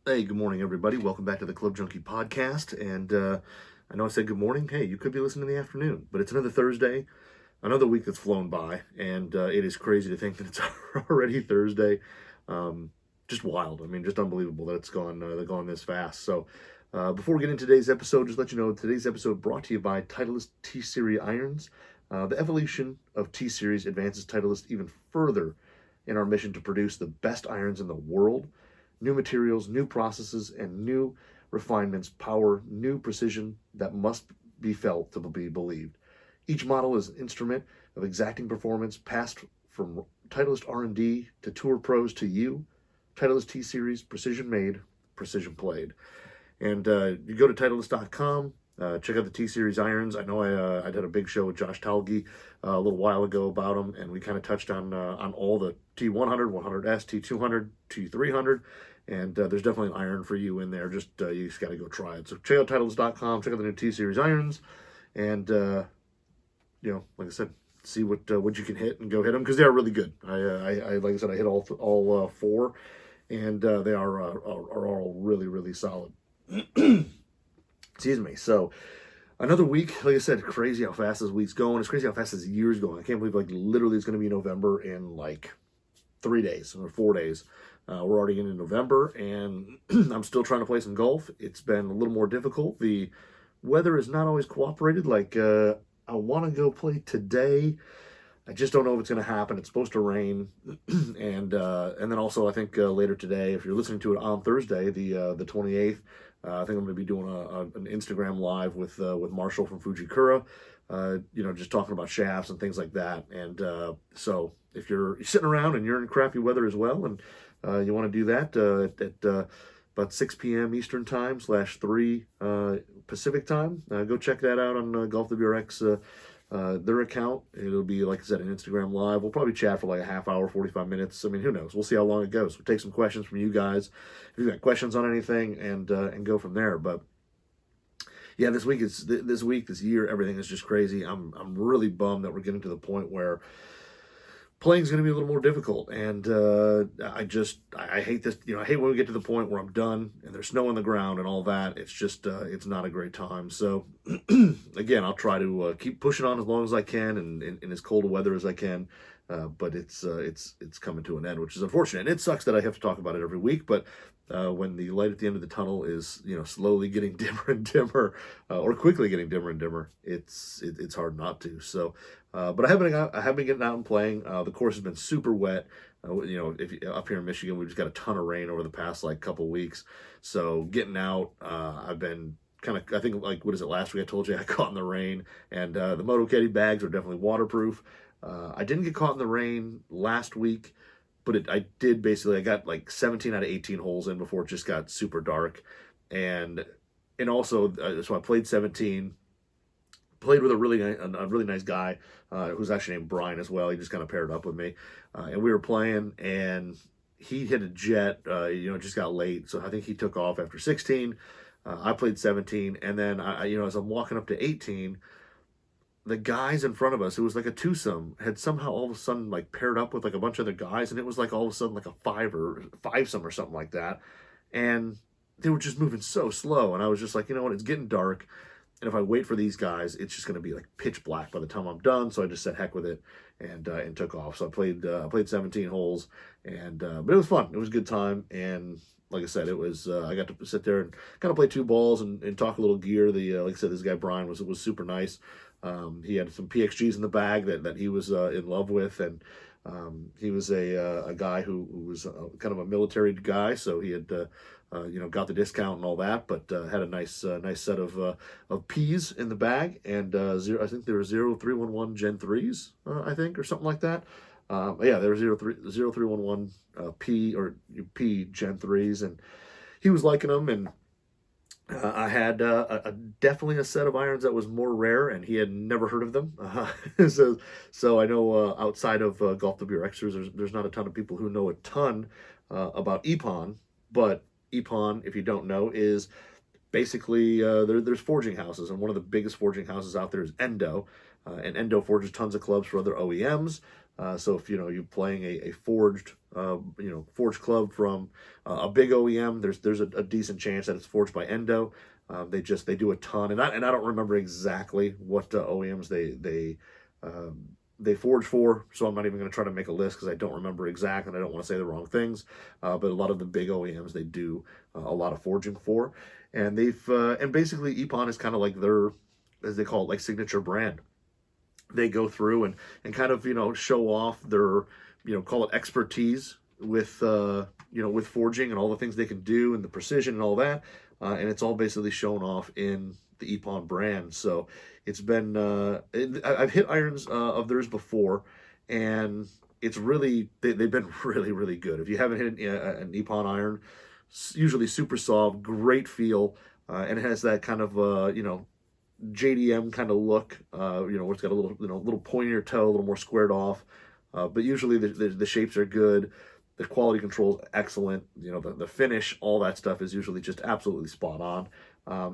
Hey, good morning, everybody. Welcome back to the Club Junkie podcast. And I know I said good morning. Hey, you could be listening in the afternoon, but it's another Thursday, another week that's flown by, and it is crazy to think that it's already Thursday. Just wild. I mean, just unbelievable that it's gone this fast. So, before we get into today's episode, just let you know today's episode brought to you by Titleist T-Series irons. The evolution of T-Series advances Titleist even further in our mission to produce the best irons in the world. New materials, new processes, and new refinements power new precision that must be felt to be believed. Each model is an instrument of exacting performance passed from Titleist R&D to tour pros to you. Titleist T-Series, precision made, precision played. And you go to Titleist.com, check out the T-Series irons. I know I did a big show with Josh Talge a little while ago about them, and we kind of touched on all the T100, 100S, T200, T300, and there's definitely an iron for you in there. You just got to go try it. So check out Titleist.com, check out the new T-Series irons, and like I said, see what you can hit and go hit them because they are really good. I like I said, I hit all four, and they are all really really solid. Excuse me. So another week, like I said, crazy how fast this week's going. It's crazy how fast this year's going. I can't believe literally it's going to be November in 3 days or 4 days. We're already into November, and I'm still trying to play some golf. It's been a little more difficult. The weather is not always cooperated. I want to go play today. I just don't know if it's going to happen. It's supposed to rain, and then also I think later today, if you're listening to it on Thursday, the 28th, I think I'm going to be doing an Instagram live with Marshall from Fujikura, just talking about shafts and things like that. And so if you're sitting around and you're in crappy weather as well, and you want to do that at about 6 p.m. Eastern time /3 Pacific time, go check that out on Golf WRX. Their account. It'll be, like I said, an Instagram live. We'll probably chat for a half hour, 45 minutes. I mean, who knows? We'll see how long it goes. We'll take some questions from you guys if you've got questions on anything, and go from there. But yeah, this year, everything is just crazy. I'm really bummed that we're getting to the point where playing is going to be a little more difficult, and I hate this. I hate when we get to the point where I'm done and there's snow on the ground and all that. It's just it's not a great time. So again, I'll try to keep pushing on as long as I can and in as cold a weather as I can. But it's coming to an end, which is unfortunate. And it sucks that I have to talk about it every week. But when the light at the end of the tunnel is slowly getting dimmer and dimmer, or quickly getting dimmer and dimmer, it's hard not to. So, but I have been getting out and playing. The course has been super wet. Up here in Michigan, we've just got a ton of rain over the past couple weeks. So getting out, I've been I think what is it, last week I told you I caught in the rain, and the Moto Caddy bags are definitely waterproof. I didn't get caught in the rain last week, but I got 17 out of 18 holes in before it just got super dark. And also, so I played 17, played with a really nice guy who's actually named Brian as well. He just kind of paired up with me, and we were playing, and he hit a jet, it just got late. So I think he took off after 16. I played 17, and then as I'm walking up to 18, the guys in front of us, it was like a twosome, had somehow all of a sudden paired up with a bunch of other guys, and it was all of a sudden a fivesome or something like that. And they were just moving so slow, and I was just like, you know what, it's getting dark, and if I wait for these guys, it's just going to be pitch black by the time I'm done. So I just said heck with it and took off. So I played 17 holes, and but it was fun. It was a good time, and like I said, it was I got to sit there and kind of play two balls and talk a little gear. Like I said, this guy Brian was super nice. He had some PXGs in the bag that he was in love with, and he was a guy who was kind of a military guy, so he had got the discount and all that, but had a nice set of P's in the bag, and I think there were 0311 Gen 3s, I think, or something like that. Yeah, there were 0311 P or P Gen 3s, and he was liking them, and I had definitely a set of irons that was more rare, and he had never heard of them. So I know outside of Golf WRXers, there's not a ton of people who know a ton about Epon, but Epon, if you don't know, is basically there's forging houses, and one of the biggest forging houses out there is Endo, and Endo forges tons of clubs for other OEMs. So if you're playing a forged forged club from a big OEM, there's a decent chance that it's forged by Endo. They do a ton, and I don't remember exactly what OEMs they forge for, so I'm not even going to try to make a list because I don't remember exact, and I don't want to say the wrong things. But a lot of the big OEMs they do a lot of forging for, and and basically Epon is kind of like their, as they call it, like signature brand. They go through and kind of show off their call it expertise with with forging and all the things they can do and the precision and all that, and it's all basically shown off in the Epon brand. So it's been I've hit irons of theirs before, and it's really they've been really good. If you haven't hit an Epon iron, usually super soft, great feel, and it has that kind of JDM kind of look, where it's got a little pointier toe, a little more squared off, but usually the shapes are good. The quality control is excellent. The finish, all that stuff is usually just absolutely spot on.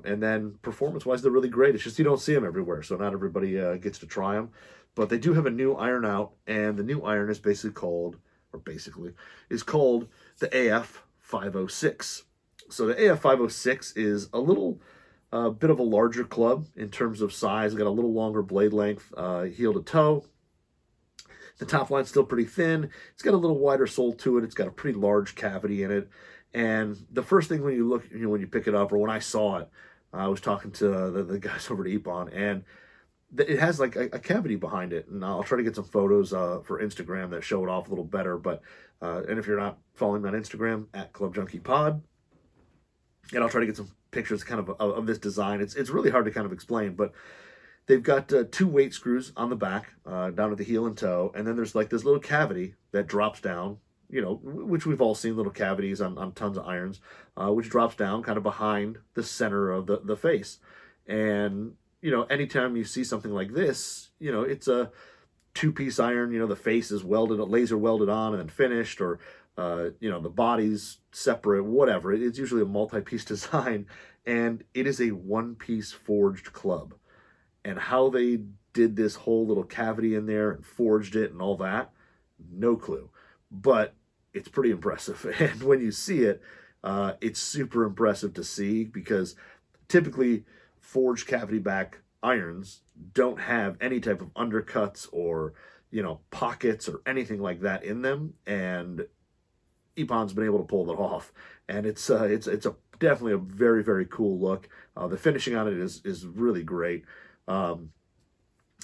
And then performance-wise, they're really great. It's just you don't see them everywhere, so not everybody gets to try them. But they do have a new iron out, and the new iron is called the AF-506. So the AF-506 is a little bit of a larger club in terms of size. It's got a little longer blade length, heel to toe. The top line's still pretty thin. It's got a little wider sole to it. It's got a pretty large cavity in it. And the first thing when you look, when you pick it up, or when I saw it, I was talking to the guys over at Epon, and it has like a cavity behind it. And I'll try to get some photos for Instagram that show it off a little better. But and if you're not following me on Instagram, at Club Junkie Pod, and I'll try to get some pictures kind of this design. It's really hard to kind of explain, but they've got 2 weight screws on the back, down at the heel and toe, and then there's like this little cavity that drops down, which we've all seen, little cavities on tons of irons, which drops down kind of behind the center of the face. And, anytime you see something like this, it's a 2-piece iron, the face is laser welded on and then finished, or the body's separate, whatever. It's usually a multi-piece design, and it is a 1-piece forged club. And how they did this whole little cavity in there and forged it and all that, no clue. But it's pretty impressive. And when you see it, it's super impressive to see, because typically forged cavity back irons don't have any type of undercuts or, pockets or anything like that in them. And Epon's been able to pull it off, and it's definitely a very, very cool look. The finishing on it is really great.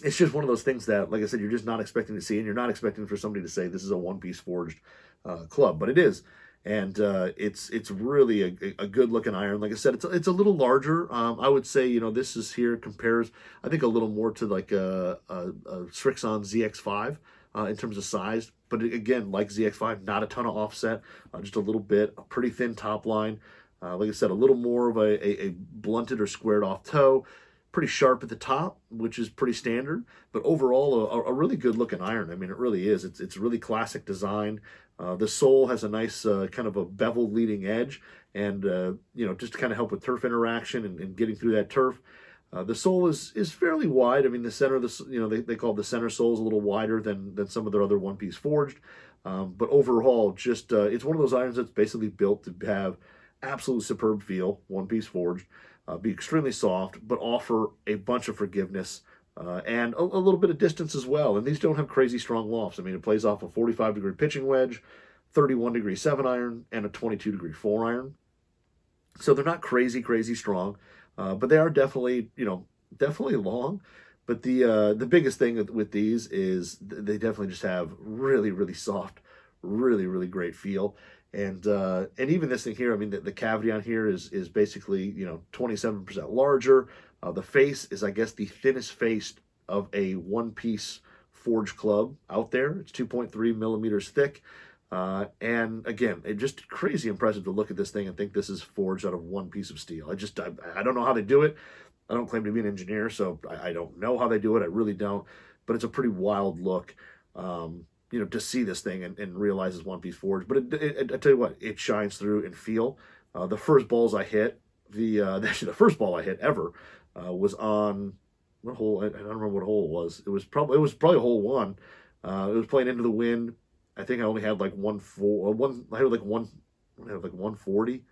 It's just one of those things that, like I said, you're just not expecting to see, and you're not expecting for somebody to say this is a 1-piece forged club, but it is, and it's really a good looking iron. Like I said, it's a little larger. I would say this compares, I think, a little more to like a Srixon ZX5 in terms of size, but again, like ZX5, not a ton of offset, just a little bit, a pretty thin top line. Like I said, a little more of a blunted or squared off toe. Pretty sharp at the top, which is pretty standard, but overall a really good looking iron. I mean, it really is. It's really classic design. The sole has a nice kind of a beveled leading edge, and just to kind of help with turf interaction and getting through that turf. The sole is fairly wide. I mean, the center of they call the center sole is a little wider than some of their other 1-piece forged, but overall, just it's one of those irons that's basically built to have absolute superb feel, 1-piece forged. Be extremely soft, but offer a bunch of forgiveness and a little bit of distance as well. And these don't have crazy strong lofts. I mean, it plays off a 45-degree pitching wedge, 31-degree 7-iron, and a 22-degree 4-iron. So they're not crazy strong, but they are definitely long. But the biggest thing with these is they definitely just have really soft, really great feel. And even this thing here, I mean, the cavity on here is basically 27% larger. The face is, I guess, the thinnest face of a 1-piece forged club out there. It's 2.3 millimeters thick. And again, it's just crazy impressive to look at this thing and think this is forged out of 1 piece of steel. I don't know how they do it. I don't claim to be an engineer, so I don't know how they do it. I really don't. But it's a pretty wild look. To see this thing and realize it's 1-piece forged. But I tell you what, it shines through in feel. The first balls I hit, actually the first ball I hit ever was on what hole? I don't remember what hole it was. It was probably hole 1. It was playing into the wind. I think I only had like I had like 140,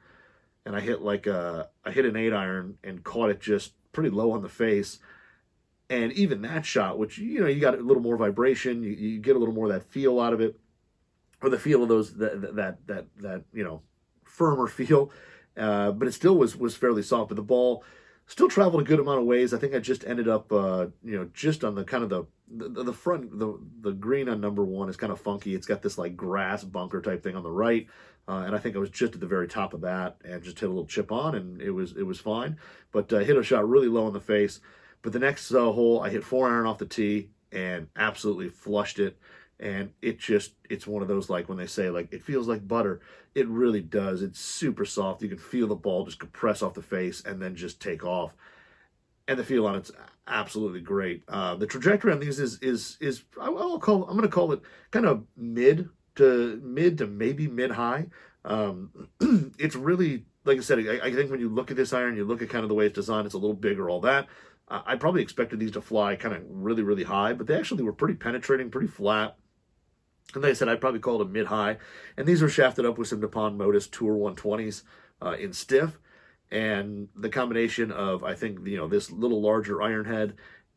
and I hit an 8-iron and caught it just pretty low on the face. And even that shot, which, you got a little more vibration, you get a little more of that feel out of it, or the feel of those, that firmer feel. But it still was fairly soft. But the ball still traveled a good amount of ways. I think I just ended up, just on the kind of the front, the green on number 1 is kind of funky. It's got this like grass bunker type thing on the right. And I think I was just at the very top of that and just hit a little chip on, and it was fine. But I hit a shot really low in the face. But the next hole, I hit 4-iron off the tee and absolutely flushed it. And it's one of those, like when they say, like, it feels like butter. It really does. It's super soft. You can feel the ball just compress off the face and then just take off. And the feel on it's absolutely great. The trajectory on these is I'm going to call it kind of mid to maybe mid-high. It's really, like I said, I think when you look at this iron, you look at kind of the way it's designed, it's a little bigger, all that. I probably expected these to fly kind of really, really high, but they actually were pretty penetrating, pretty flat. And like I said, I'd probably call it a mid-high. And these were shafted up with some Nippon Modus Tour 120s in stiff. And the combination of, I think, this little larger iron head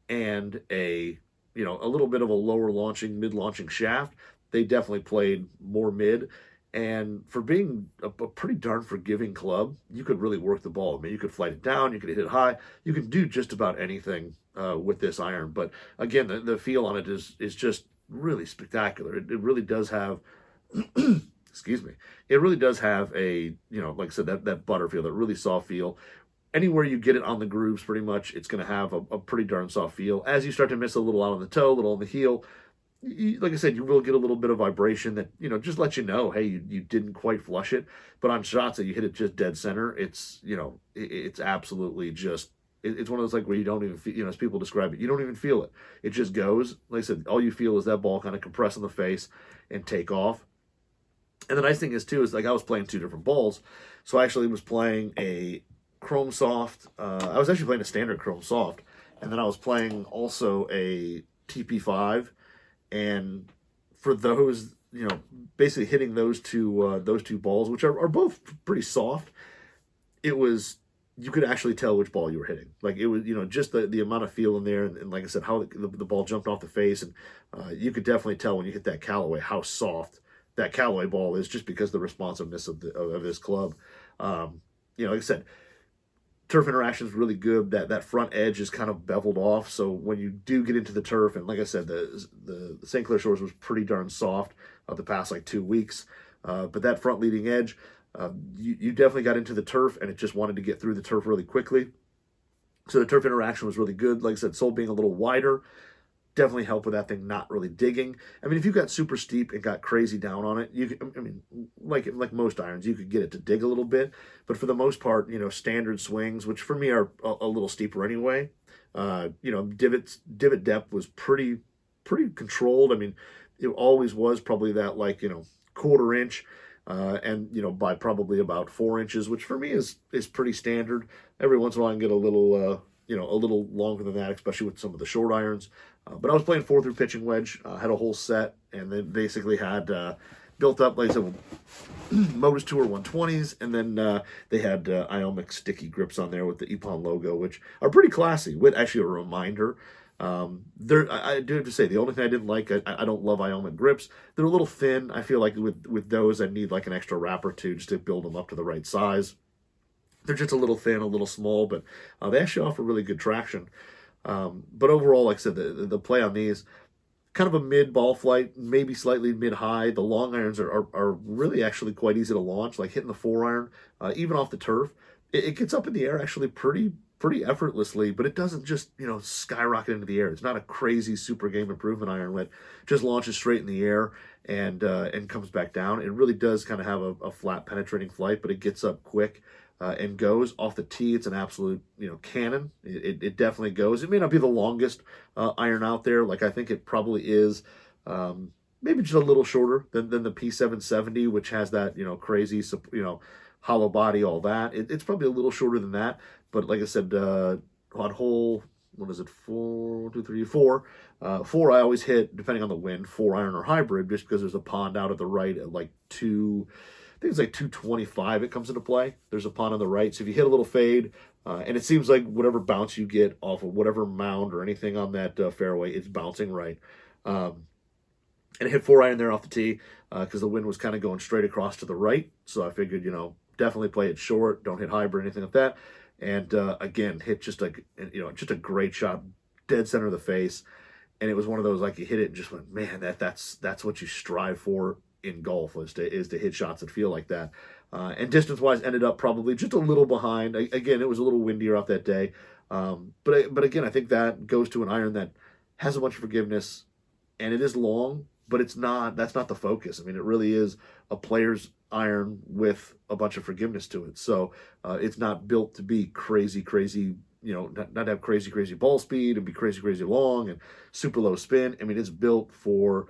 and a little bit of a lower launching, mid-launching shaft, they definitely played more mid. And for being a pretty darn forgiving club, you could really work the ball. I mean, you could flight it down, you could hit it high, you can do just about anything with this iron. But again, the feel on it is just really spectacular. It really does have, excuse me, it really does have a, like I said, that butter feel, that really soft feel. Anywhere you get it on the grooves, pretty much, it's going to have a pretty darn soft feel. As you start to miss a little out on the toe, a little on the heel, like I said, you will get a little bit of vibration that, just lets you know, hey, you didn't quite flush it. But on shots that you hit it just dead center, it's, it's absolutely just, it's one of those, like, where you don't even feel, as people describe it, you don't even feel it. It just goes. Like I said, all you feel is that ball kind of compress on the face and take off. And the nice thing is, too, is like I was playing 2 different balls. So I actually was playing a Chrome Soft. I was actually playing a standard Chrome Soft. And then I was playing also a TP5. And for those, basically hitting those two balls, which are both pretty soft, you could actually tell which ball you were hitting. Like, it was, just the amount of feel in there, and like I said, how the ball jumped off the face, and you could definitely tell when you hit that Callaway how soft that Callaway ball is, just because the responsiveness of this club. Like I said, turf interaction is really good. That front edge is kind of beveled off, so when you do get into the turf, and like I said, the St. Clair Shores was pretty darn soft the past like 2 weeks, but that front leading edge, you definitely got into the turf, and it just wanted to get through the turf really quickly. So the turf interaction was really good. Like I said, sole being a little wider definitely helped with that thing not really digging. I mean, if you got super steep and got crazy down on it, like most irons, you could get it to dig a little bit. But for the most part, standard swings, which for me are a little steeper anyway, divot depth was pretty controlled. I mean, it always was probably that, like, 1/4 inch, and by probably about 4 inches, which for me is pretty standard. Every once in a while I can get a little longer than that, especially with some of the short irons. But I was playing 4 through pitching wedge, had a whole set, and then basically had built up, like I said, Modus Tour 120s, and then they had Iomic sticky grips on there with the Epon logo, which are pretty classy, with actually a reminder. I do have to say, the only thing I didn't like, I don't love Iomic grips. They're a little thin. I feel like with those, I need like an extra wrap or two just to build them up to the right size. They're just a little thin, a little small, but they actually offer really good traction. But overall, like I said, the play on these, kind of a mid ball flight, maybe slightly mid-high. The long irons are really actually quite easy to launch, like hitting the 4-iron, even off the turf. It gets up in the air actually pretty effortlessly, but it doesn't just, skyrocket into the air. It's not a crazy super game improvement iron that just launches straight in the air and comes back down. It really does kind of have a flat penetrating flight, but it gets up quick. And goes off the tee. It's an absolute, cannon. It definitely goes. It may not be the longest iron out there. Like, I think it probably is maybe just a little shorter than the P770, which has that, crazy, hollow body, all that. It's probably a little shorter than that. But like I said, on hole what is it, 4 4 I always hit, depending on the wind, 4-iron or hybrid, just because there's a pond out at the right at like 2, I think it's like 225 it comes into play. There's a pond on the right, so if you hit a little fade, and it seems like whatever bounce you get off of whatever mound or anything on that fairway, it's bouncing right. And I hit 4-iron there off the tee because the wind was kind of going straight across to the right, so I figured, definitely play it short, don't hit hybrid or anything like that. And again, hit just a great shot, dead center of the face. And it was one of those, like, you hit it and just went, man, that's what you strive for in golf, is to hit shots that feel like that. And distance-wise, ended up probably just a little behind. Again, it was a little windier out that day. But again, I think that goes to an iron that has a bunch of forgiveness, and it is long, but that's not the focus. I mean, it really is a player's iron with a bunch of forgiveness to it. So it's not built to be crazy, not have crazy ball speed and be crazy long and super low spin. I mean, it's built for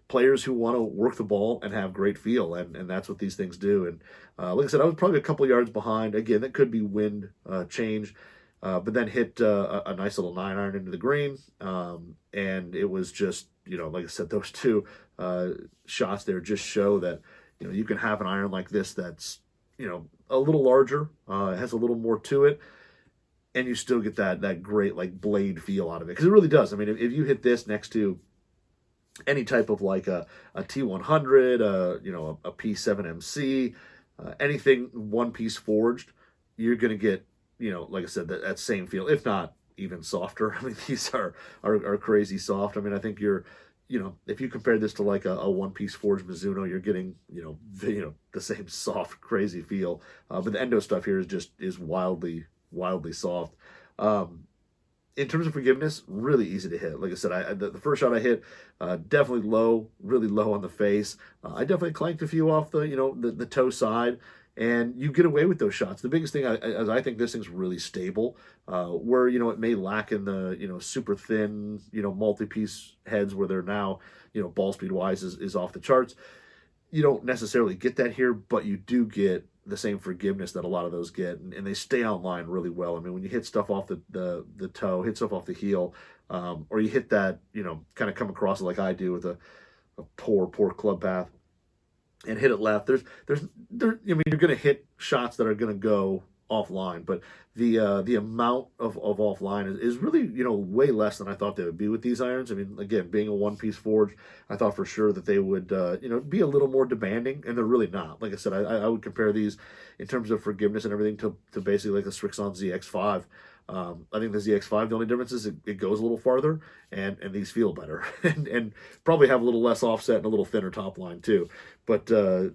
players who want to work the ball and have great feel, and that's what these things do. And like I said, I was probably a couple yards behind. Again, that could be wind change, but then hit a nice little 9-iron into the green, and it was just, like I said, those two shots there just show that you can have an iron like this that's a little larger, it has a little more to it, and you still get that great like blade feel out of it, because it really does. I mean, if you hit this next to any type of like a T100, a P7MC, anything one piece forged, you're gonna get, like I said, that same feel, if not even softer. I mean, these are crazy soft. I mean, I think if you compare this to like a one piece forged Mizuno, you're getting the same soft, crazy feel. But the endo stuff here is wildly soft. In terms of forgiveness, really easy to hit. Like I said, the first shot I hit, definitely low, really low on the face. I definitely clanked a few off the toe side, and you get away with those shots. The biggest thing is I think this thing's really stable, where it may lack in the super thin multi-piece heads where they're now ball speed wise is off the charts. You don't necessarily get that here, but you do get the same forgiveness that a lot of those get, and they stay online really well. I mean, when you hit stuff off the toe, hit stuff off the heel, or you hit that, kind of come across it like I do with a poor club path and hit it left, I mean, you're going to hit shots that are going to go offline, but the amount of offline is really, way less than I thought they would be with these irons. I mean, again, being a one-piece forge, I thought for sure that they would, be a little more demanding, and they're really not. Like I said, I would compare these in terms of forgiveness and everything to basically like the Strixon ZX5. I think the ZX5, the only difference is it goes a little farther, and these feel better, and probably have a little less offset and a little thinner top line too. But the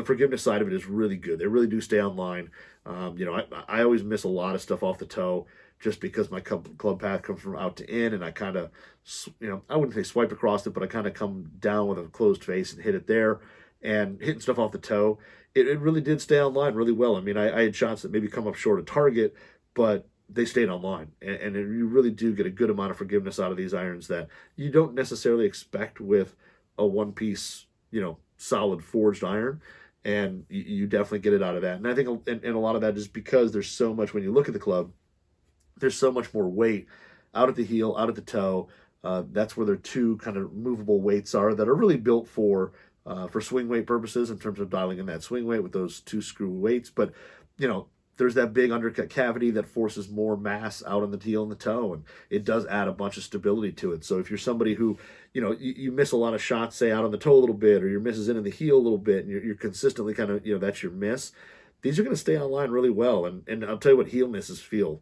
forgiveness side of it is really good. They really do stay online. I always miss a lot of stuff off the toe just because my club path comes from out to in, and I kind of, I wouldn't say swipe across it, but I kind of come down with a closed face and hit it there. And hitting stuff off the toe, it really did stay online really well. I mean, I had shots that maybe come up short of target, but they stayed online, and you really do get a good amount of forgiveness out of these irons that you don't necessarily expect with a one-piece, solid forged iron, and you definitely get it out of that. And I think and a lot of that is because there's so much, when you look at the club, there's so much more weight out at the heel, out at the toe. That's where their two kind of movable weights are that are really built for swing weight purposes in terms of dialing in that swing weight with those two screw weights. But, there's that big undercut cavity that forces more mass out on the heel and the toe, and it does add a bunch of stability to it. So if you're somebody who, you miss a lot of shots, say out on the toe a little bit, or your misses in the heel a little bit, and you're consistently kind of, that's your miss, these are going to stay online really well. And I'll tell you what, heel misses feel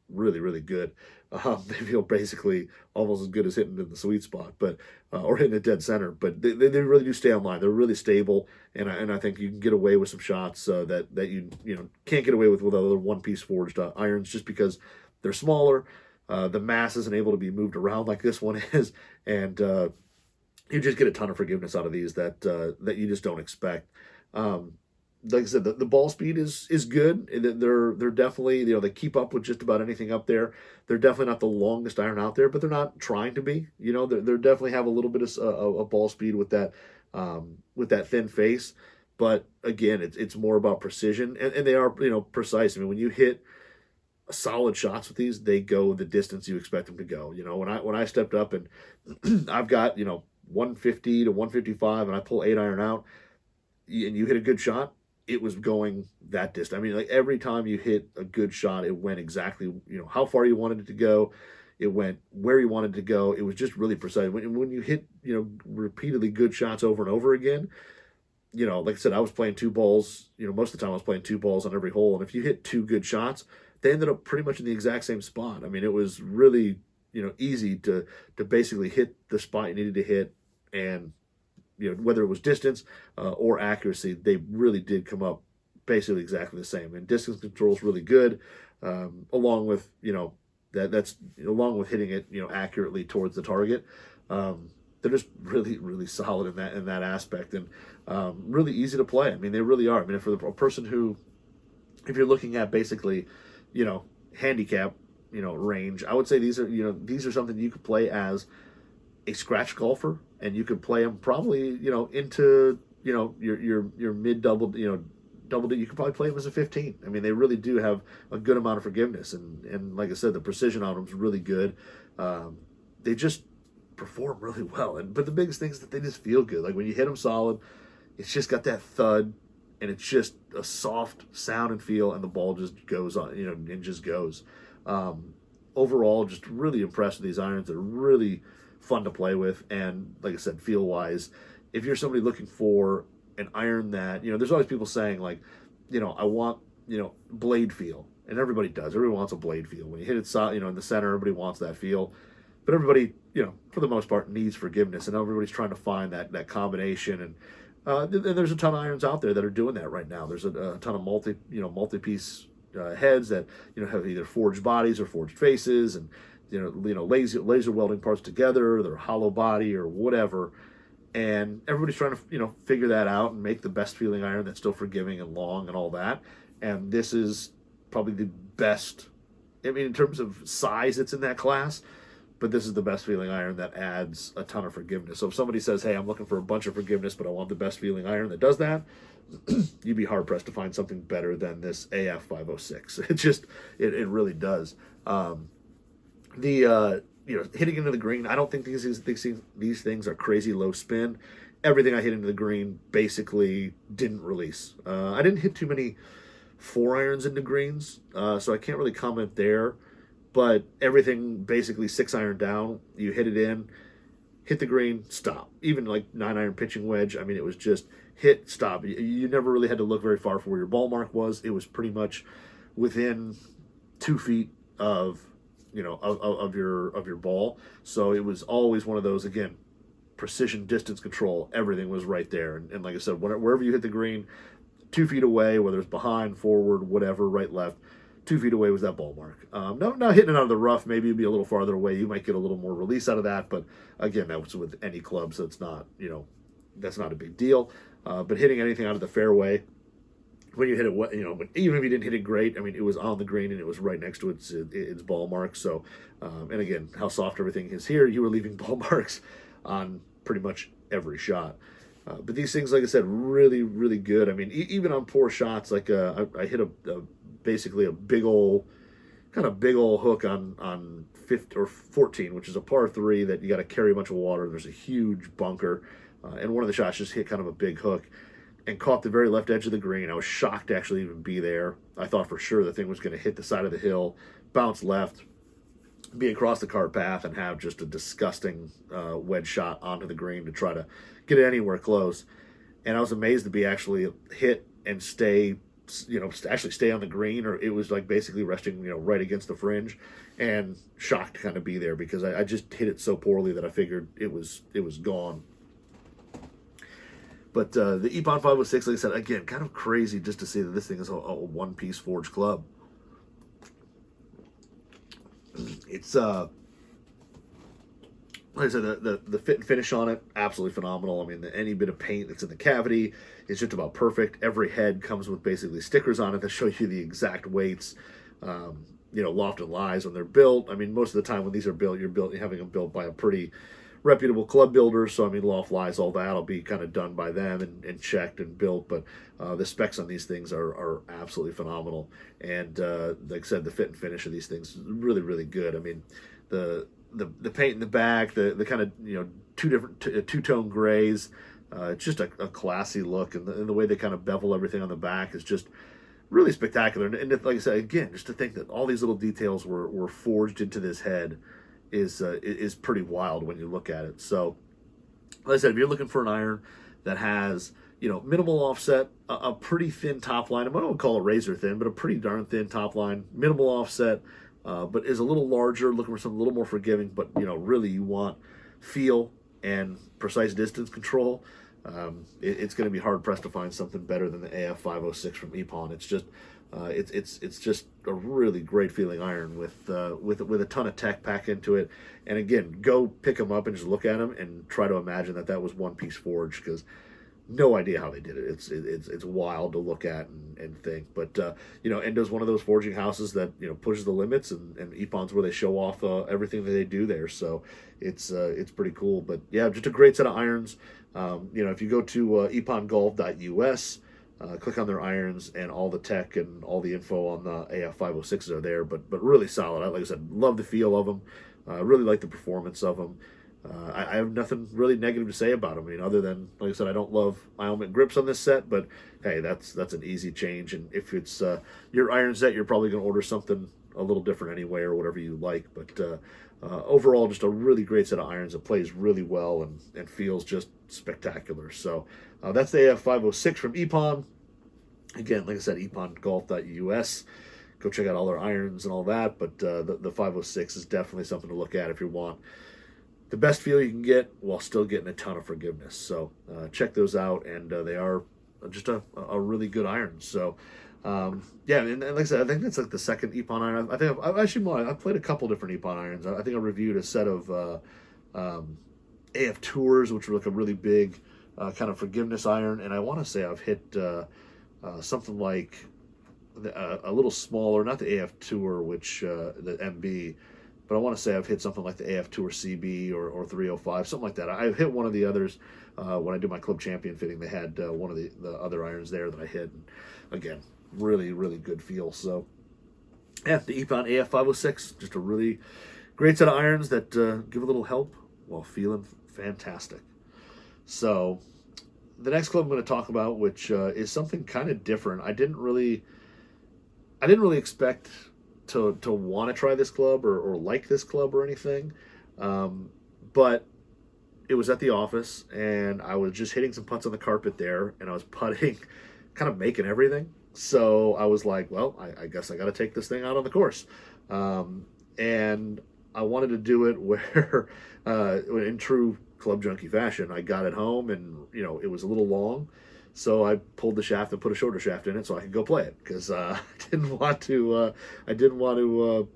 really, really good. They feel basically almost as good as hitting in the sweet spot, but or hitting a dead center. But they really do stay online. They're really stable, and I think you can get away with some shots that you can't get away with other one-piece forged irons, just because they're smaller. The mass isn't able to be moved around like this one is, and you just get a ton of forgiveness out of these that you just don't expect. Like I said, the ball speed is good. They're definitely, they keep up with just about anything up there. They're definitely not the longest iron out there, but they're not trying to be. They definitely have a little bit of a ball speed with that thin face. But again, it's more about precision, and they are precise. I mean, when you hit solid shots with these, they go the distance you expect them to go. You know, when I stepped up and I've got, you know, 150 to 155 and I pull 8-iron out and you hit a good shot, it was going that distance. I mean, like every time you hit a good shot, it went exactly, you know, how far you wanted it to go. It went where you wanted it to go. It was just really precise. When you hit, you know, repeatedly good shots over and over again, you know, like I said, I was playing 2 balls, you know, most of the time I was playing 2 balls on every hole. And if you hit 2 good shots, they ended up pretty much in the exact same spot. I mean, it was really, you know, easy to basically hit the spot you needed to hit. And, you know, whether it was distance or accuracy, they really did come up basically exactly the same. And distance control is really good, along with, you know, that's along with hitting it, you know, accurately towards the target. They're just really, really solid in that aspect, and really easy to play. I mean, they really are. I mean, for a person who, if you're looking at basically, you know, handicap, you know, range, I would say these are something you could play as a scratch golfer, and you could play them probably, you know, into, you know, your mid double, you know, double. You could probably play them as a 15. I mean, they really do have a good amount of forgiveness, and like I said, the precision on them is really good. They just perform really well, but the biggest thing is that they just feel good. Like when you hit them solid, it's just got that thud, and it's just a soft sound and feel, and the ball just goes on, you know, and just goes. Overall, just really impressed with these irons. They're really fun to play with, and like I said, feel wise, if you're somebody looking for an iron that, you know, there's always people saying like, you know, I want, you know, blade feel, and everybody does. Everybody wants a blade feel. When you hit it, you know, in the center, everybody wants that feel. But everybody, you know, for the most part, needs forgiveness, and everybody's trying to find that combination. And there's a ton of irons out there that are doing that right now. There's a ton of multi-piece heads that, you know, have either forged bodies or forged faces, and you know, laser welding parts together. They're hollow body or whatever, and everybody's trying to, you know, figure that out and make the best feeling iron that's still forgiving and long and all that. And this is probably the best. I mean, in terms of size, it's in that class. But this is the best feeling iron that adds a ton of forgiveness. So if somebody says, hey, I'm looking for a bunch of forgiveness, but I want the best feeling iron that does that, you'd be hard-pressed to find something better than this AF-506. It really does. You know, hitting into the green, I don't think these things are crazy low spin. Everything I hit into the green basically didn't release. I didn't hit too many 4-irons into greens, so I can't really comment there. But everything basically 6-iron down, you hit it in, hit the green, stop. Even like 9-iron pitching wedge, I mean, it was just hit, stop. You never really had to look very far for where your ball mark was. It was pretty much within 2 feet of, you know, of your ball. So it was always one of those, again, precision distance control. Everything was right there. And like I said, wherever you hit the green, 2 feet away, whether it's behind, forward, whatever, right, left, 2 feet away was that ball mark. Not hitting it out of the rough. Maybe you'd be a little farther away. You might get a little more release out of that. But again, that was with any club, so it's not, you know, that's not a big deal. But hitting anything out of the fairway, when you hit it, you know, even if you didn't hit it great, I mean, it was on the green and it was right next to its ball mark. So, and again, how soft everything is here, you were leaving ball marks on pretty much every shot. But these things, like I said, really, really good. I mean, even on poor shots, like I hit basically a big old hook on 15 or 14, which is a par 3 that you got to carry a bunch of water. There's a huge bunker, and one of the shots just hit kind of a big hook and caught the very left edge of the green. I was shocked to actually even be there. I thought for sure the thing was going to hit the side of the hill, bounce left, be across the cart path, and have just a disgusting wedge shot onto the green to try to get it anywhere close. And I was amazed to be actually hit and stay, you know, actually stay on the green, or it was like basically resting, you know, right against the fringe, and shocked to kind of be there because I just hit it so poorly that I figured it was gone. But the Epon 506, like I said, again, kind of crazy just to see that this thing is a one-piece forged club. It's like I said, the fit and finish on it, absolutely phenomenal. I mean, any bit of paint that's in the cavity is just about perfect. Every head comes with basically stickers on it that show you the exact weights. You know, loft and lies when they're built. I mean, most of the time when these are built, you're having them built by a pretty reputable club builders. So I mean, loft lies, all that will be kind of done by them and checked and built. But the specs on these things are absolutely phenomenal. And like I said, the fit and finish of these things is really, really good. I mean, the paint in the back, the kind of, you know, two-tone grays. It's just a classy look, and the way they kind of bevel everything on the back is just really spectacular. And like I said, again, just to think that all these little details were forged into this head is pretty wild when you look at it. So, like I said, if you're looking for an iron that has, you know, minimal offset, a pretty thin top line, I don't call it razor thin, but a pretty darn thin top line, minimal offset, but is a little larger, looking for something a little more forgiving, but, you know, really you want feel and precise distance control, it's going to be hard pressed to find something better than the AF-506 from Epon. It's just it's just a really great feeling iron with a ton of tech packed into it. And again, go pick them up and just look at them and try to imagine that was one piece forged, because no idea how they did it. It's wild to look at and think. But you know, Endo's one of those forging houses that, you know, pushes the limits, and Epon's where they show off everything that they do there. So it's pretty cool. But yeah, just a great set of irons. You know, if you go to epongolf.us, click on their irons, and all the tech and all the info on the AF-506s are there. But really solid. Like I said, love the feel of them. Really like the performance of them. I have nothing really negative to say about them. I mean, other than, like I said, I don't love element grips on this set, but hey, that's an easy change. And if it's your iron set, you're probably going to order something a little different anyway, or whatever you like. But overall, just a really great set of irons that plays really well and feels just spectacular. So that's the AF-506 from Epon. Again, like I said, epongolf.us. Go check out all their irons and all that. But the 506 is definitely something to look at if you want the best feel you can get while still getting a ton of forgiveness. So check those out, and they are just a really good iron. So yeah, and like I said, I think that's like the second Epon iron. I think I've played a couple different Epon irons. I think I reviewed a set of AF Tours, which were like a really big kind of forgiveness iron, and I want to say I've hit something like a little smaller, not the AF Tour, which the MB, but I want to say I've hit something like the AF Tour CB or 305, something like that. I've hit one of the others when I did my Club Champion fitting. They had one of the other irons there that I hit. And again, really, really good feel. So yeah, the Epon AF-506, just a really great set of irons that give a little help while feeling fantastic. So the next club I'm going to talk about, which is something kind of different. I didn't really expect to want to try this club or like this club or anything, but it was at the office, and I was just hitting some putts on the carpet there, and I was putting, kind of making everything. So I was like, well, I guess I got to take this thing out on the course, and I wanted to do it where, in true Club Junkie fashion, I got it home, and you know, it was a little long. So I pulled the shaft and put a shorter shaft in it so I could go play it, because I didn't want to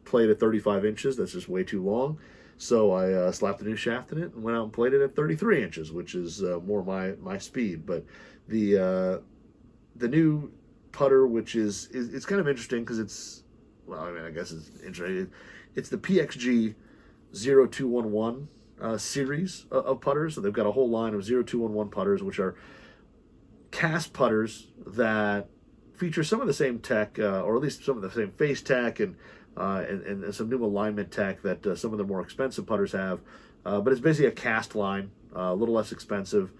play it at 35 inches. That's just way too long. So I slapped a new shaft in it and went out and played it at 33 inches, which is more my speed. But the new putter, which is it's kind of interesting because it's, well, I mean, I guess it's interesting. It's the PXG 0211 series of putters. So they've got a whole line of 0211 putters, which are cast putters that feature some of the same tech, or at least some of the same face tech and some new alignment tech that some of the more expensive putters have. But it's basically a cast line, a little less expensive.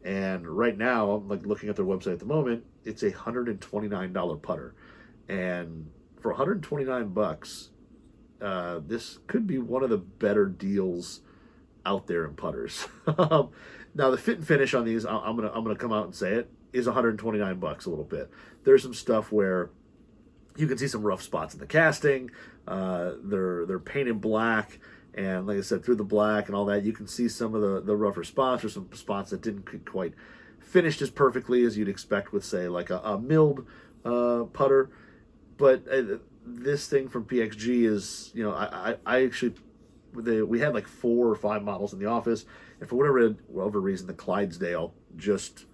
And right now, I'm like looking at their website at the moment, it's a $129 putter. And for $129, this could be one of the better deals out there in putters. Now the fit and finish on these, I'm gonna come out and say it, is $129 a little bit. There's some stuff where you can see some rough spots in the casting. They're painted black, and like I said, through the black and all that, you can see some of the rougher spots, or some spots that didn't quite finished as perfectly as you'd expect with, say, like a milled putter. But this thing from PXG is, you know, I actually, we had like 4 or 5 models in the office, and for whatever reason, the Clydesdale just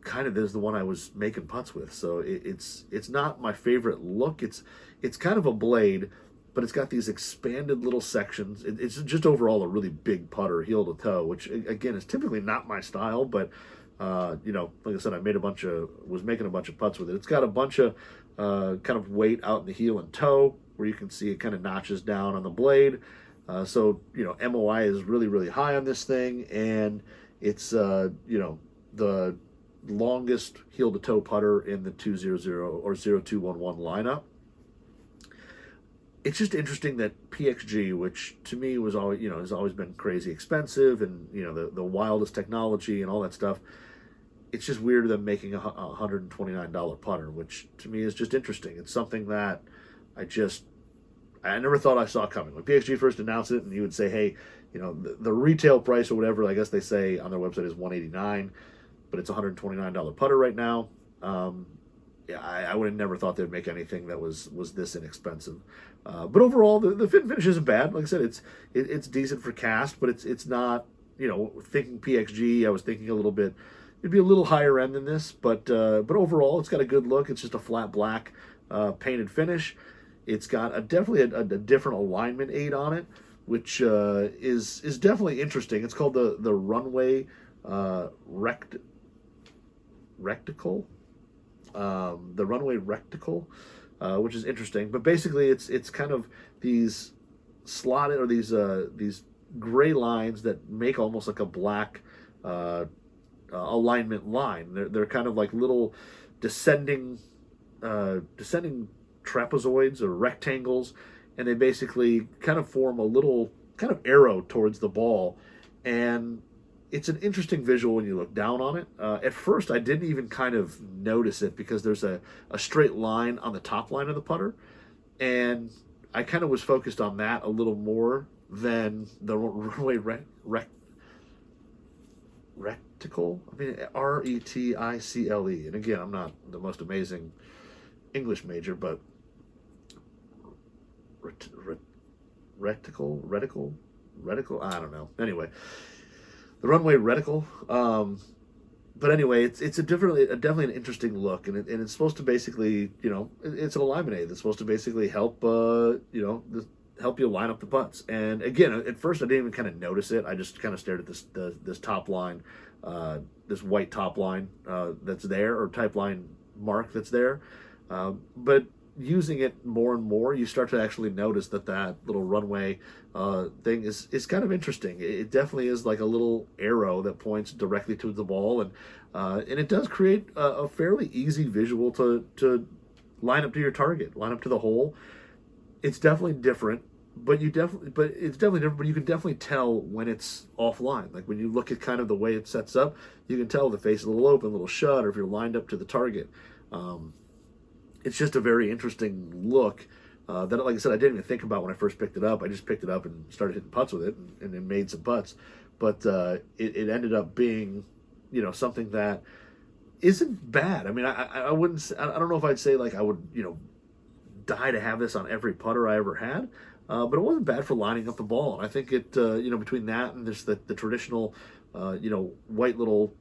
kind of is the one I was making putts with. So it's not my favorite look. It's kind of a blade, but it's got these expanded little sections. It's just overall a really big putter, heel to toe, which again is typically not my style, but like I said, was making a bunch of putts with it. It's got a bunch of kind of weight out in the heel and toe, where you can see it kind of notches down on the blade. So MOI is really, really high on this thing, and it's the longest heel to toe putter in the 200 or 0211 lineup. It's just interesting that PXG, which to me was always, has always been crazy expensive, and the wildest technology and all that stuff. It's just weird them making a $129 putter, which to me is just interesting. It's something that I never thought I saw coming. When PXG first announced it, and you would say, hey, the retail price or whatever, I guess they say on their website is $189, but it's a $129 putter right now. I would have never thought they'd make anything that was this inexpensive. But overall, the fit and finish isn't bad. Like I said, it's decent for cast, but it's not. Thinking PXG, I was thinking a little bit. It'd be a little higher end than this, but overall, it's got a good look. It's just a flat black painted finish. It's got definitely a different alignment aid on it, which is definitely interesting. It's called the Runway Rectical. The Runway Rectical, which is interesting. But basically, it's kind of these slotted or these gray lines that make almost like a black alignment line. They're kind of like little descending trapezoids or rectangles, and they basically kind of form a little kind of arrow towards the ball. And it's an interesting visual when you look down on it. At first, I didn't even kind of notice it because there's a straight line on the top line of the putter, and I kind of was focused on that a little more than the Runway Rectical. I mean, Reticle. And again, I'm not the most amazing English major, but reticle. I don't know. Anyway, the Runway Reticle. But anyway, it's definitely an interesting look, and it's supposed to basically, it's an alignment aid that's supposed to basically help, help you line up the putts. And again, at first I didn't even kind of notice it. I just kind of stared at this top line, this white top line that's there, or type line mark that's there. But using it more and more, you start to actually notice that little runway thing is kind of interesting. It definitely is like a little arrow that points directly to the ball, and it does create a fairly easy visual to line up to your target, line up to the hole. It's definitely different, but you can definitely tell when it's offline. Like when you look at kind of the way it sets up, you can tell the face is a little open, a little shut, or if you're lined up to the target. It's just a very interesting look that, like I said, I didn't even think about when I first picked it up. I just picked it up and started hitting putts with it, and then made some putts. But it ended up being, something that isn't bad. I mean, I wouldn't. I don't know if I'd say like I would, die to have this on every putter I ever had. But it wasn't bad for lining up the ball. And I think it, between that and there's the traditional, white little,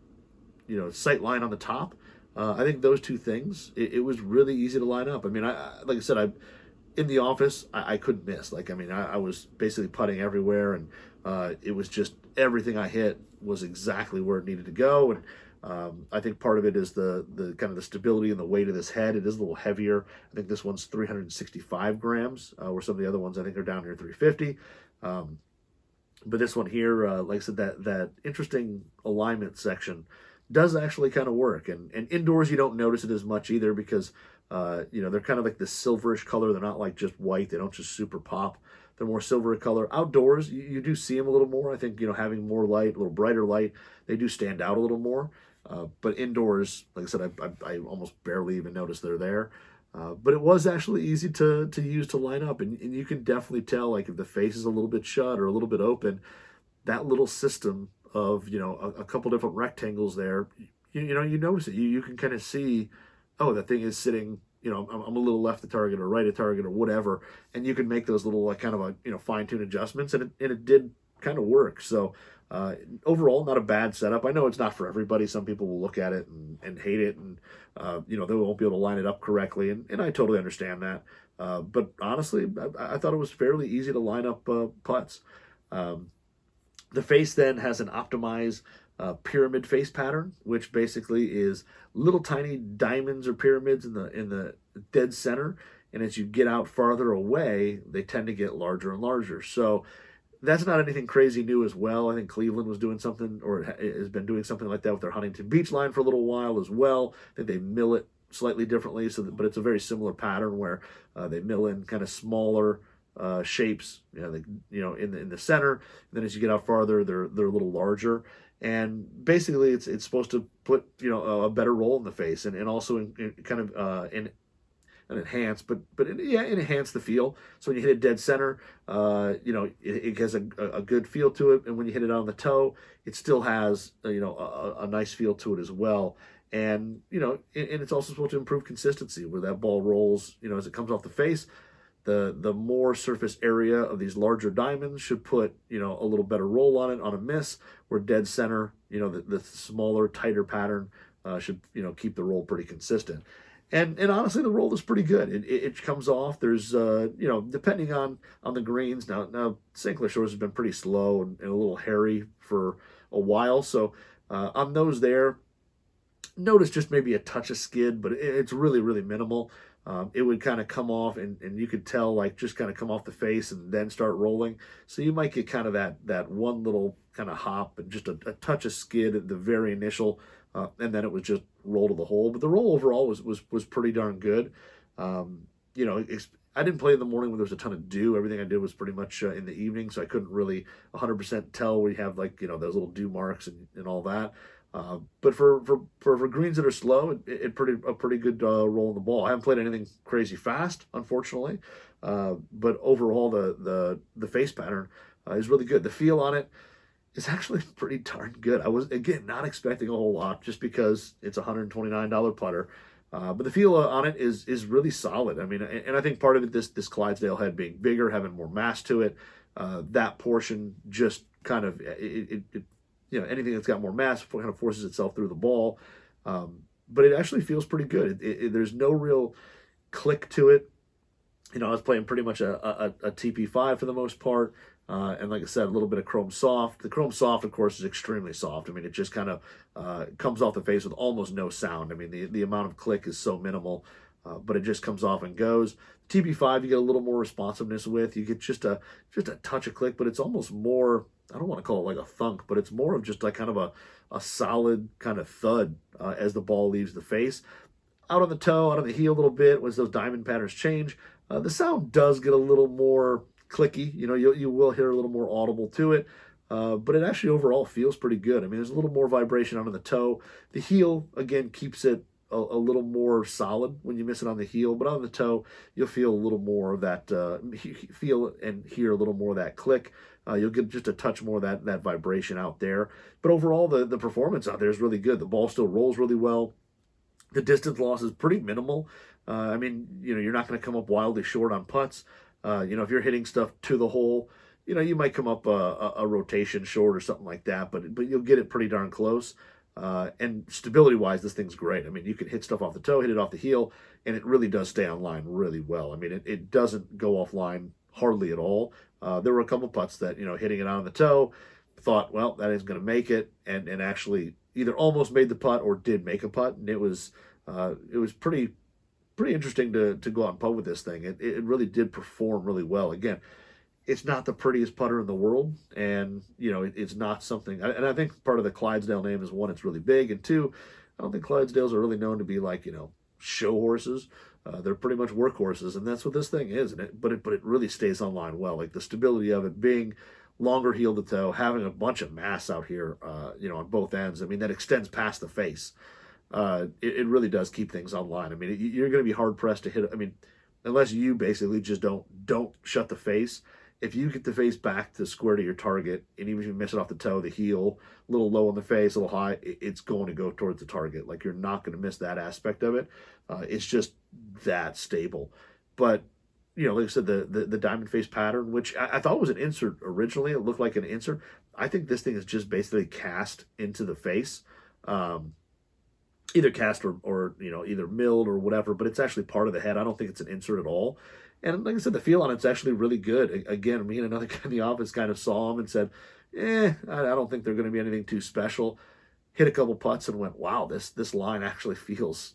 sight line on the top. I think those two things, it was really easy to line up. I mean, like I said, in the office, I couldn't miss. Like, I mean, I was basically putting everywhere, and it was just everything I hit was exactly where it needed to go. And I think part of it is the kind of the stability and the weight of this head. It is a little heavier. I think this one's 365 grams, where some of the other ones I think are down here 350. But this one here, like I said, that interesting alignment section does actually kind of work. And indoors, you don't notice it as much either because, they're kind of like this silverish color. They're not like just white. They don't just super pop. They're more silvery color. Outdoors, you do see them a little more. I think, having more light, a little brighter light, they do stand out a little more. But indoors, like I said, I almost barely even noticed they're there. But it was actually easy to use to line up. And you can definitely tell, like, if the face is a little bit shut or a little bit open, that little system of, a couple different rectangles there, you notice it. You can kind of see, oh, that thing is sitting, I'm a little left of target or right of target or whatever. And you can make those little, like, kind of, fine-tune adjustments. And it did kind of work. So Overall, not a bad setup. I know it's not for everybody. Some people will look at it and hate it, and they won't be able to line it up correctly, and I totally understand that. But honestly, I thought it was fairly easy to line up putts. The face then has an optimized pyramid face pattern, which basically is little tiny diamonds or pyramids in the dead center, and as you get out farther away, they tend to get larger and larger. So that's not anything crazy new as well. I think Cleveland was doing something, or has been doing something like that with their Huntington Beach line for a little while as well. I think they mill it slightly differently, but it's a very similar pattern where they mill in kind of smaller shapes, in the center. And then as you get out farther, they're a little larger. And basically, it's supposed to put a better roll in the face, and also enhance, but enhance the feel. So when you hit it dead center, it has a good feel to it, and when you hit it on the toe, it still has a nice feel to it as well. And and it's also supposed to improve consistency where that ball rolls. As it comes off the face, the more surface area of these larger diamonds should put a little better roll on it on a miss. Where dead center, the smaller, tighter pattern should keep the roll pretty consistent. And honestly, the roll is pretty good. It comes off. There's depending on the greens. Now St. Clair Shores has been pretty slow and a little hairy for a while. So on those there, notice just maybe a touch of skid, but it's really, really minimal. It would kind of come off, and you could tell, like, just kind of come off the face and then start rolling. So you might get kind of that one little kind of hop and just a touch of skid at the very initial, and then it was just roll to the hole. But the roll overall was pretty darn good. I didn't play in the morning when there was a ton of dew. Everything I did was pretty much in the evening, so I couldn't really 100% tell where you have those little dew marks and all that. But for greens that are slow, a pretty good roll in the ball. I haven't played anything crazy fast, unfortunately, but overall the face pattern is really good. The feel on it is actually pretty darn good. I was, again, not expecting a whole lot just because it's a $129 putter, but the feel on it is really solid. I mean, and I think part of it, this Clydesdale head being bigger, having more mass to it, that portion just kind of anything that's got more mass kind of forces itself through the ball. But it actually feels pretty good. There's no real click to it. I was playing pretty much a TP5 for the most part. And like I said, a little bit of Chrome Soft. The Chrome Soft, of course, is extremely soft. I mean, it just kind of comes off the face with almost no sound. I mean, the amount of click is so minimal, but it just comes off and goes. TP5, you get a little more responsiveness with. You get just a touch of click, but it's almost more, I don't want to call it like a thunk, but it's more of just like kind of a solid kind of thud as the ball leaves the face. Out on the toe, out on the heel a little bit, as those diamond patterns change, the sound does get a little more clicky. You will hear a little more audible to it, but it actually overall feels pretty good. I mean, there's a little more vibration out on the toe. The heel, again, keeps it a little more solid when you miss it on the heel, but on the toe, you'll feel a little more of that, feel and hear a little more of that click. You'll get just a touch more of that vibration out there. But overall, the performance out there is really good. The ball still rolls really well. The distance loss is pretty minimal. I mean, you're not going to come up wildly short on putts. If you're hitting stuff to the hole, you might come up a rotation short or something like that, but you'll get it pretty darn close. And stability-wise, this thing's great. I mean, you can hit stuff off the toe, hit it off the heel, and it really does stay on line really well. I mean, it doesn't go offline hardly at all. There were a couple putts that, hitting it on the toe, thought, well, that isn't going to make it, and actually either almost made the putt or did make a putt, and it was pretty interesting to go out and putt with this thing. It really did perform really well. Again, it's not the prettiest putter in the world, and it's not something. And I think part of the Clydesdale name is, one, it's really big, and two, I don't think Clydesdales are really known to be like show horses. They're pretty much workhorses, and that's what this thing is. But it really stays on line well. Like the stability of it being longer heel to toe, having a bunch of mass out here, on both ends. I mean, that extends past the face. It really does keep things on line. I mean, you're going to be hard pressed to hit. I mean, unless you basically just don't shut the face. If you get the face back to square to your target, and even if you miss it off the toe, the heel, a little low on the face, a little high, it's going to go towards the target. Like, you're not going to miss that aspect of it. It's just that stable. But, like I said, the diamond face pattern, which I thought was an insert originally, it looked like an insert. I think this thing is just basically cast into the face. Either cast or either milled or whatever, but it's actually part of the head. I don't think it's an insert at all. And like I said, the feel on it's actually really good. Again, me and another guy in the office kind of saw him and said, I don't think they're going to be anything too special. Hit a couple putts and went, wow, this line actually feels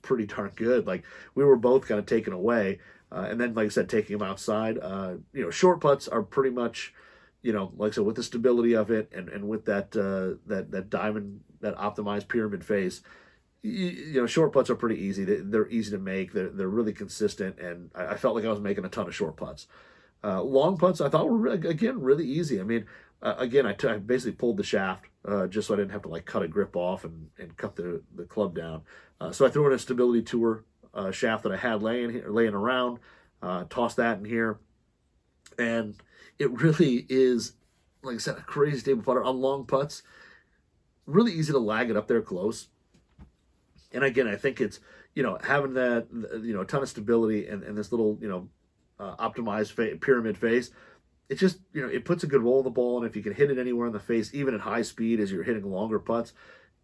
pretty darn good. Like, we were both kind of taken away. And then, like I said, taking them outside, short putts are pretty much, like I said, with the stability of it and with that diamond, that optimized pyramid face, short putts are pretty easy. They're easy to make. They're really consistent, and I felt like I was making a ton of short putts. Long putts I thought were, again, really easy. I mean, again, I basically pulled the shaft just so I didn't have to like cut a grip off and cut the club down. So I threw in a Stability Tour shaft that I had laying around, tossed that in here, and it really is, like I said, a crazy table putter on long putts. Really easy to lag it up there close. And again, I think it's, having that, a ton of stability and this little, optimized pyramid face. It just, it puts a good roll on the ball. And if you can hit it anywhere in the face, even at high speed as you're hitting longer putts,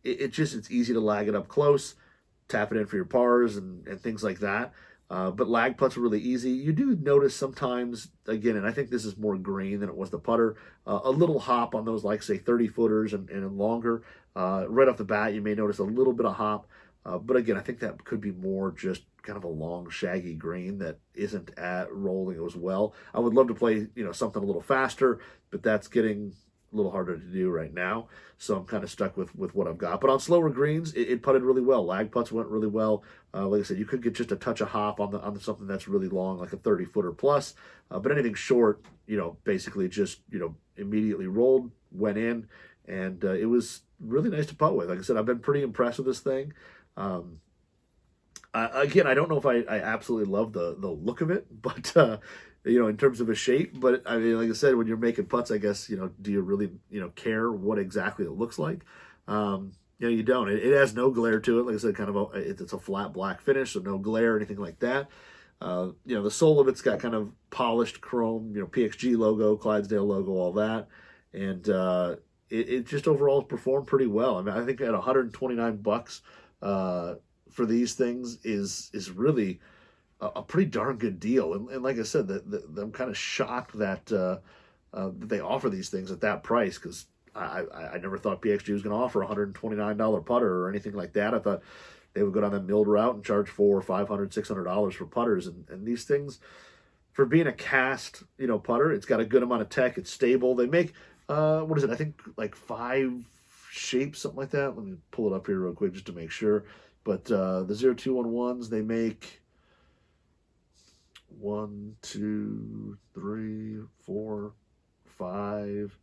it's easy to lag it up close, tap it in for your pars and things like that. But lag putts are really easy. You do notice sometimes, again, and I think this is more green than it was the putter, a little hop on those, like, say, 30-footers and longer. Right off the bat, you may notice a little bit of hop. But again, I think that could be more just kind of a long, shaggy green that isn't rolling as well. I would love to play, something a little faster, but that's getting a little harder to do right now. So I'm kind of stuck with what I've got. But on slower greens, it putted really well. Lag putts went really well. Like I said, you could get just a touch of hop on something that's really long, like a 30-footer plus. But anything short, basically just, immediately rolled, went in, and it was really nice to putt with. Like I said, I've been pretty impressed with this thing. Again, I don't know if I absolutely love the look of it, but in terms of a shape. But I mean, like I said, when you're making putts, I guess do you really care what exactly it looks like? You don't. It has no glare to it. Like I said, kind of it's a flat black finish, so no glare or anything like that. The sole of it's got kind of polished chrome, PXG logo, Clydesdale logo, all that, and it just overall performed pretty well. I mean, I think at $129. For these things is really a pretty darn good deal. And like I said, I'm kind of shocked that they offer these things at that price, because I never thought PXG was going to offer a $129 putter or anything like that. I thought they would go down the milled route and charge $400, $500, $600 for putters. And these things, for being a cast, putter, it's got a good amount of tech. It's stable. They make, what is it? I think like 5 shapes, something like that. Let me pull it up here real quick just to make sure. But the 0211s, they make 1, 2, 3, 4, 5.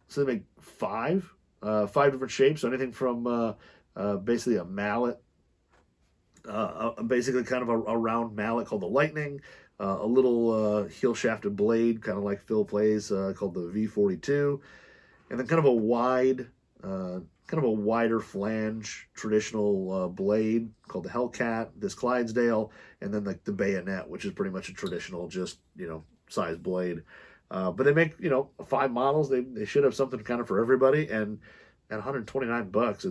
So they make 5 different shapes. So anything from basically a mallet, basically kind of a round mallet called the Lightning, a little heel shafted blade, kind of like Phil plays, called the V42, and then kind of a wider flange traditional blade called the Hellcat, this Clydesdale, and then like the bayonet, which is pretty much a traditional just size blade. But they make 5 models. They should have something kind of for everybody. And at $129,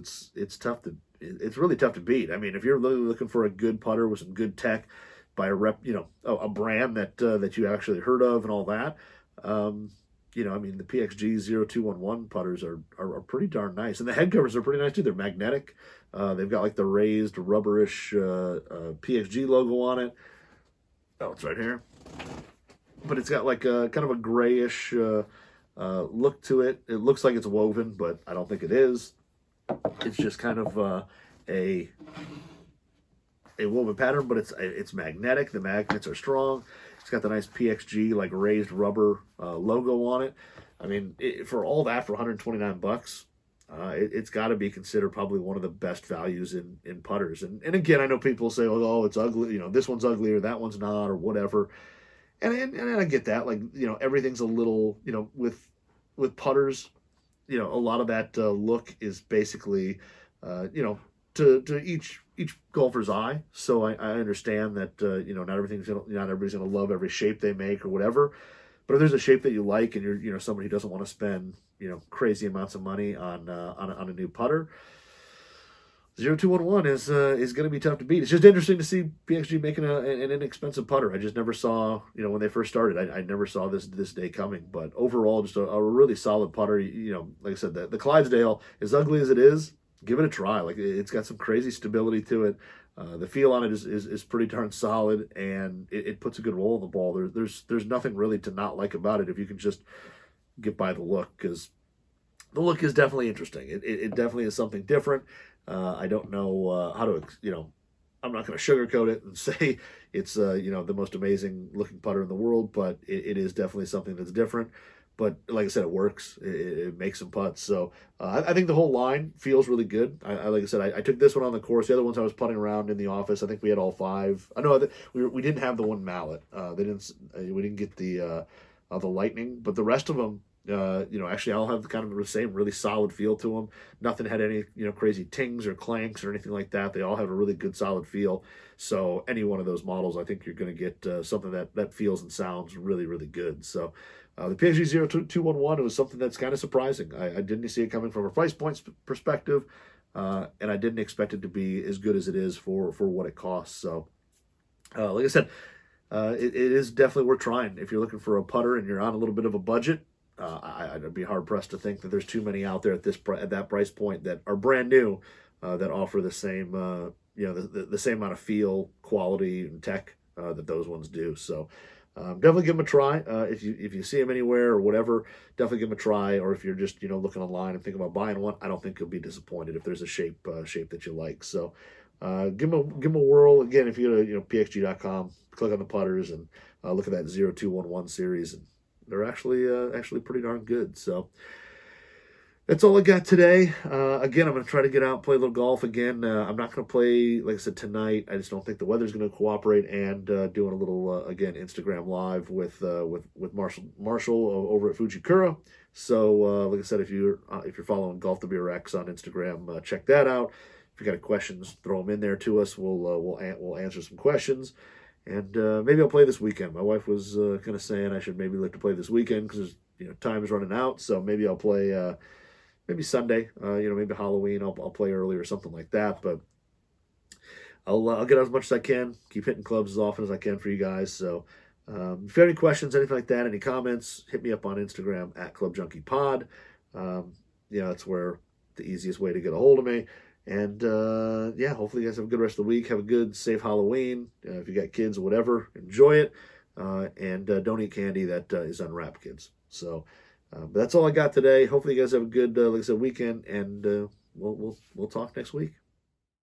it's really tough to beat. I mean, if you're really looking for a good putter with some good tech by a brand that you actually heard of and all that. I mean, the PXG 0211 putters are pretty darn nice. And the head covers are pretty nice, too. They're magnetic. They've got, like, the raised rubberish PXG logo on it. Oh, it's right here. But it's got, like, kind of a grayish look to it. It looks like it's woven, but I don't think it is. It's just kind of a woven pattern, but it's magnetic. The magnets are strong. It's got the nice PXG, like, raised rubber logo on it. I mean, for all that, for $129, it's got to be considered probably one of the best values in putters. And again, I know people say, oh, it's ugly. This one's ugly or that one's not or whatever. And I get that. Like, everything's a little, with putters, a lot of that look is basically, to each golfer's eye. So I understand that not everybody's gonna love every shape they make or whatever. But if there's a shape that you like and you're somebody who doesn't want to spend crazy amounts of money on a new putter, 0211 is going to be tough to beat. It's just interesting to see PXG making an inexpensive putter. I just never saw, when they first started, I never saw this day coming. But overall, just a really solid putter. Like I said, the Clydesdale, as ugly as it is, give it a try. Like, it's got some crazy stability to it. The feel on it is pretty darn solid, and it puts a good roll on the ball. There's nothing really to not like about it if you can just get by the look, because the look is definitely interesting. It definitely is something different. I don't know how to, I'm not going to sugarcoat it and say it's, the most amazing looking putter in the world, but it is definitely something that's different. But like I said, it works. It makes some putts. So I think the whole line feels really good. Like I said, I took this one on the course. The other ones I was putting around in the office. I think we had all 5. I know we didn't have the one mallet. We didn't get the lightning, but the rest of them, actually all have kind of the same really solid feel to them. Nothing had any, crazy tings or clanks or anything like that. They all have a really good solid feel. So any one of those models, I think you're going to get something that feels and sounds really, really good. So the PXG 0211 was something that's kind of surprising. I didn't see it coming from a price point perspective, and I didn't expect it to be as good as it is for what it costs. So like I said, it is definitely worth trying. If you're looking for a putter and you're on a little bit of a budget, I'd be hard pressed to think that there's too many out there at that price point that are brand new, that offer the same the same amount of feel, quality, and tech that those ones do. So definitely give them a try. If you see them anywhere or whatever, definitely give them a try. Or if you're just looking online and thinking about buying one, I don't think you'll be disappointed if there's a shape that you like. So give them a whirl. Again, if you go to pxg.com, click on the putters and look at that 0211 series, and they're actually pretty darn good. So that's all I got today. Again, I'm going to try to get out and play a little golf again. I'm not going to play, like I said, tonight. I just don't think the weather's going to cooperate. And doing a little, again, Instagram Live with Marshall over at Fujikura. So, like I said, if you're following Golf to BRX on Instagram, check that out. If you got any questions, throw them in there to us. We'll answer some questions. And maybe I'll play this weekend. My wife was kind of saying I should maybe look to play this weekend because time is running out. So maybe I'll play maybe Sunday. Maybe Halloween. I'll play early or something like that. But I'll get out as much as I can. Keep hitting clubs as often as I can for you guys. So if you have any questions, anything like that, any comments, hit me up on Instagram at ClubJunkiePod. That's where the easiest way to get a hold of me. And, hopefully you guys have a good rest of the week. Have a good, safe Halloween. If you got kids or whatever, enjoy it. And don't eat candy that is unwrapped, kids. So but that's all I got today. Hopefully you guys have a good, like I said, weekend. And we'll talk next week.